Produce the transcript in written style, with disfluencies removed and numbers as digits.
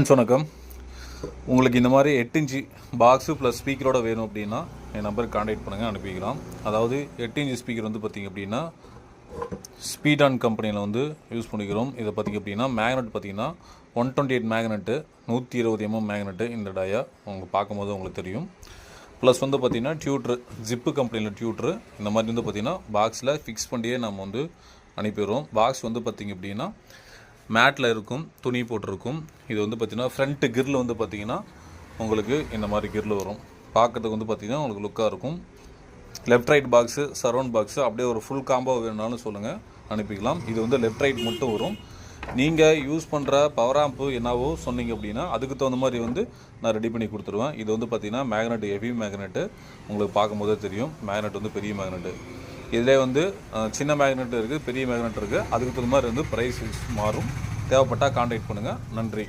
வணக்கம். உங்களுக்கு இந்த மாதிரி 8 இன்ச்சு பாக்ஸு ப்ளஸ் ஸ்பீக்கரோட வேணும் அப்படின்னா என் நம்பருக்கு காண்டாக்ட் பண்ணுங்கள், அனுப்பிக்கலாம். அதாவது 8 இன்ச்சு ஸ்பீக்கர் வந்து பார்த்திங்க அப்படின்னா ஸ்பீடான் கம்பெனியில் வந்து யூஸ் பண்ணிக்கிறோம். இதை பார்த்திங்க அப்படின்னா மேக்னெட் பார்த்திங்கன்னா 128 மேக்னெட்டு, 120 mm மேக்னெட்டு. இந்த டயா உங்களுக்கு பார்க்கும்போது உங்களுக்கு தெரியும். ப்ளஸ் வந்து பார்த்திங்கன்னா டியூட்ரு, ஜிப்பு கம்பெனியில் டியூட்ரு. இந்த மாதிரி வந்து பார்த்திங்கன்னா பாக்ஸில் ஃபிக்ஸ் பண்ணியே நம்ம வந்து அனுப்பிடுறோம். பாக்ஸ் வந்து பார்த்திங்க அப்படின்னா மேட்டில் இருக்கும், துணி போட்டிருக்கும். இது வந்து பார்த்திங்கன்னா ஃப்ரண்ட்டு கிரில் வந்து பார்த்திங்கன்னா உங்களுக்கு இந்த மாதிரி கிரில் வரும். பார்க்குறதுக்கு வந்து பார்த்திங்கன்னா உங்களுக்கு லுக்காக இருக்கும். Left right box, surround box அப்படியே ஒரு ஃபுல் காம்போ வேணுனாலும் சொல்லுங்கள், அனுப்பிக்கலாம். இது வந்து லெஃப்ட் ரைட் மட்டும் வரும். நீங்கள் யூஸ் பண்ணுற பவர் ஆம்பு என்னவோ சொன்னீங்க அப்படின்னா அதுக்கு தகுந்த மாதிரி வந்து நான் ரெடி பண்ணி கொடுத்துருவேன். இது வந்து பார்த்திங்கன்னா மேக்னெட், ஹெவி மேக்னெட்டு. உங்களுக்கு பார்க்கும்போதே தெரியும், மேக்னெட் வந்து பெரிய மேக்னெட்டு. இதிலே வந்து சின்ன மேக்னெட் இருக்குது, பெரிய மேக்னெட் இருக்குது. அதுக்கு தகுந்த மாதிரி வந்து ப்ரைஸ் மாறும். தேவைப்பட்டால் காண்டாக்ட் பண்ணுங்கள். நன்றி.